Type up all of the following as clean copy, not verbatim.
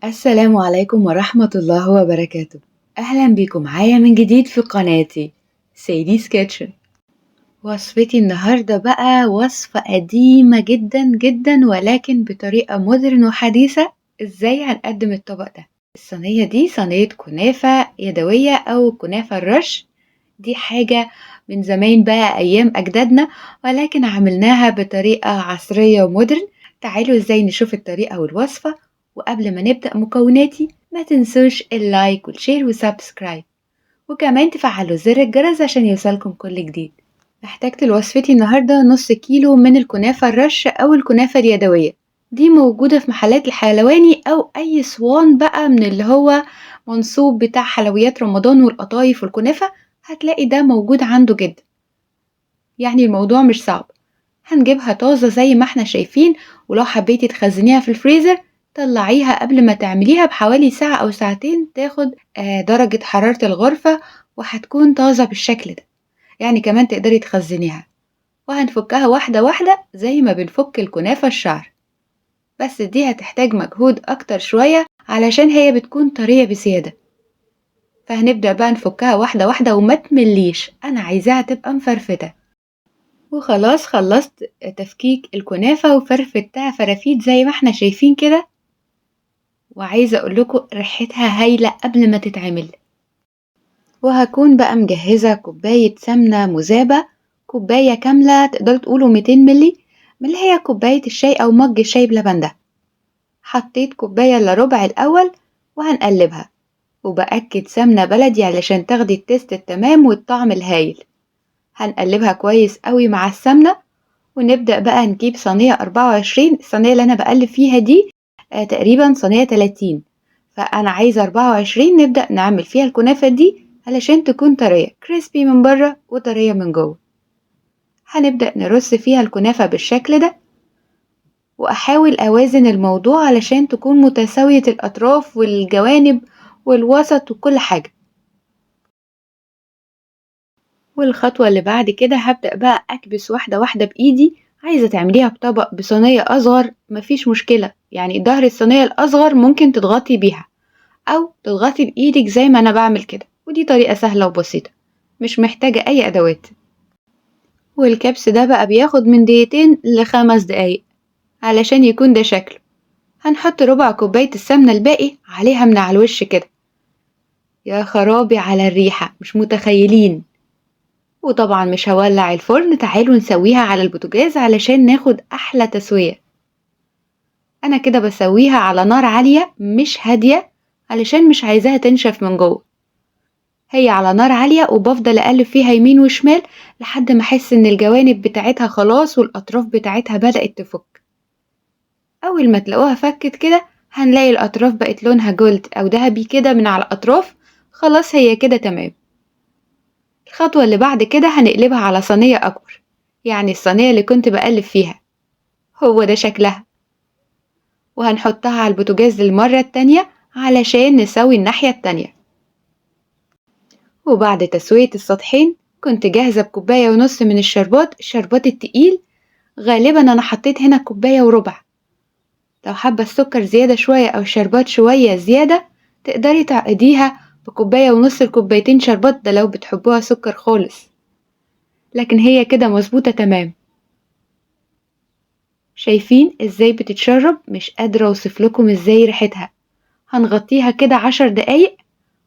السلام عليكم ورحمة الله وبركاته. أهلا بكم معايا من جديد في قناتي سيدي's كيتشن. وصفتي النهاردة بقى وصفة قديمة جدا جدا ولكن بطريقة مودرن وحديثة. ازاي هنقدم الطبق ده؟ الصينية دي صينية كنافة يدوية أو كنافة الرش. دي حاجة من زمان بقى أيام أجدادنا، ولكن عملناها بطريقة عصرية ومودرن. تعالوا ازاي نشوف الطريقة والوصفة. وقبل ما نبدأ مكوناتي ما تنسوش اللايك والشير وسبسكرايب، وكمان تفعلوا زر الجرس عشان يوصلكم كل جديد. احتجت لوصفتي النهاردة نص كيلو من الكنافة الرش أو الكنافة اليدوية. دي موجودة في محلات الحلواني أو أي صوان بقى من اللي هو منصوب بتاع حلويات رمضان والقطايف والكنافة، هتلاقي ده موجود عنده جدا. يعني الموضوع مش صعب، هنجيبها طازة زي ما احنا شايفين. ولو حبيتي تخزنيها في الفريزر طلعيها قبل ما تعمليها بحوالي ساعة أو ساعتين، تاخد درجة حرارة الغرفة وهتكون طازة بالشكل ده. يعني كمان تقدري تخزنيها. وهنفكها واحدة واحدة زي ما بنفك الكنافة الشعر، بس دي هتحتاج مجهود أكتر شوية علشان هي بتكون طرية بزيادة. فهنبدأ بقى نفكها واحدة واحدة وما تمليش، أنا عايزاها تبقى مفرفتة. وخلاص خلصت تفكيك الكنافة وفرفتها فرافيت زي ما احنا شايفين كده. وعايزة اقولكوا ريحتها هايلة قبل ما تتعمل. وهكون بقى مجهزة كوباية سمنة مذابة، كوباية كاملة تقدروا تقولوا 200 ملي، من اللي هي كوباية الشاي او مج الشاي بلبن ده. حطيت كوباية الا ربع الاول وهنقلبها، وبأكد سمنة بلدي علشان تاخدي التيست التمام والطعم الهايل. هنقلبها كويس قوي مع السمنة. ونبدأ بقى نجيب صينية 24. الصينية اللي أنا بقلب فيها دي تقريبا صينية 30، فأنا عايزة 24 نبدأ نعمل فيها الكنافة دي علشان تكون طرية كريسبي من بره وطرية من جوه. هنبدأ نرص فيها الكنافة بالشكل ده، وأحاول أوازن الموضوع علشان تكون متساوية الأطراف والجوانب والوسط وكل حاجة. والخطوة اللي بعد كده هبدأ بقى أكبس واحدة واحدة بإيدي. عايزة تعمليها بطبق بصينية أصغر مفيش مشكلة، يعني ظهر الصينية الأصغر ممكن تضغطي بيها أو تضغطي بإيدك زي ما أنا بعمل كده، ودي طريقة سهلة وبسيطة مش محتاجة أي أدوات. والكبس ده بقى بياخد من دقيقتين ل5 دقايق علشان يكون ده شكله. هنحط ربع كوباية السمنة الباقي عليها من على الوش كده. يا خرابي على الريحة، مش متخيلين. وطبعا مش هولع الفرن، تعالوا نسويها على البوتاجاز علشان ناخد احلى تسوية. انا كده بسويها على نار عالية مش هادية علشان مش عايزاها تنشف من جوه. هي على نار عالية وبفضل اقلب فيها يمين وشمال لحد ما احس ان الجوانب بتاعتها خلاص والاطراف بتاعتها بدأت تفك. اول ما تلاقوها فكت كده هنلاقي الاطراف بقت لونها جولد او ذهبي كده من على الاطراف. خلاص هي كده تمام. الخطوة اللي بعد كده هنقلبها على صينية أكبر، يعني الصينية اللي كنت بقلب فيها هو ده شكلها. وهنحطها على البوتاجاز للمرة التانية علشان نسوي الناحية التانية. وبعد تسوية السطحين كنت جاهزة بكوباية ونص من الشربات التقيل. غالبا أنا حطيت هنا كوباية وربع. لو حابة السكر زيادة شوية أو الشربات شوية زيادة تقدري تعقديها بكوباية ونص لكوبايتين شربات، ده لو بتحبوها سكر خالص. لكن هي كده مظبوطة تمام. شايفين ازاي بتتشرب؟ مش قادرة اوصف لكم ازاي ريحتها. هنغطيها كده 10 دقايق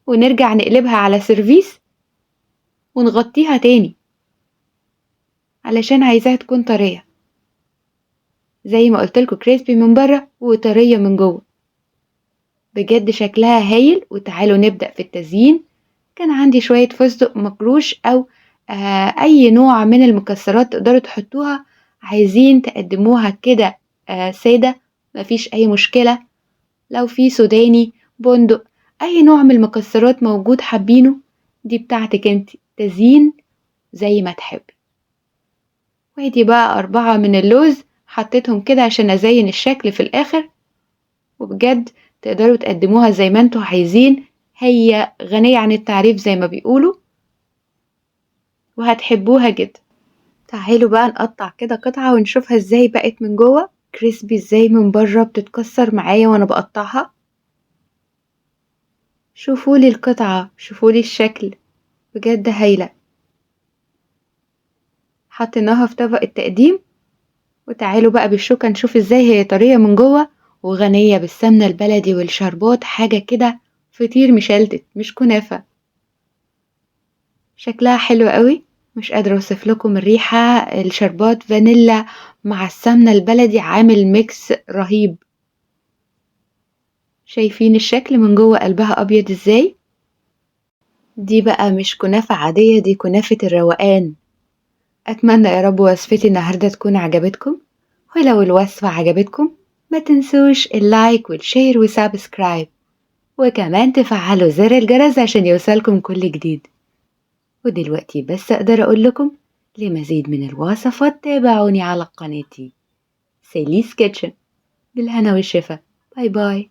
ونرجع نقلبها على سيرفيس ونغطيها تاني علشان عايزاها تكون طرية زي ما قلتلكوا، كريسبي من بره وطرية من جوه. بجد شكلها هايل. وتعالوا نبدأ في التزيين. كان عندي شوية فستق مجروش او اي نوع من المكسرات تقدروا تحطوها. عايزين تقدموها كده سادة مفيش اي مشكلة. لو في سوداني بندق اي نوع من المكسرات موجود حابينه دي بتاعتك انت، تزيين زي ما تحبي. وادي بقى 4 من اللوز حطيتهم كده عشان ازين الشكل في الاخر. وبجد تقدروا تقدموها زي ما انتوا عايزين، هي غنية عن التعريف زي ما بيقولوا وهتحبوها جدا. تعالوا بقى نقطع كده قطعة ونشوفها ازاي بقت من جوه كريسبي ازاي من بره بتتكسر معايا وانا بقطعها. شوفولي القطعة، شوفولي الشكل، بجد هايلة. حطيناها في طبق التقديم، وتعالوا بقى بالشوكة نشوف ازاي هي طرية من جوه وغنية بالسمنة البلدي والشربات، حاجة كده فطير مشلتت مش كنافة. شكلها حلو قوي، مش قادرة اوصف لكم الريحة. الشربات فانيلا مع السمنة البلدي عامل ميكس رهيب. شايفين الشكل من جوه قلبها ابيض ازاي؟ دي بقى مش كنافة عادية، دي كنافة الروقان. اتمنى يا رب وصفتي النهاردة تكون عجبتكم، ولو الوصفة عجبتكم ما تنسوش اللايك والشير وسابسكرايب، وكمان تفعلوا زر الجرس عشان يوصلكم كل جديد. ودلوقتي بس أقدر أقول لكم لمزيد من الوصفات تابعوني على قناتي سيلي's كيتشن. بالهنا والشفا، باي باي.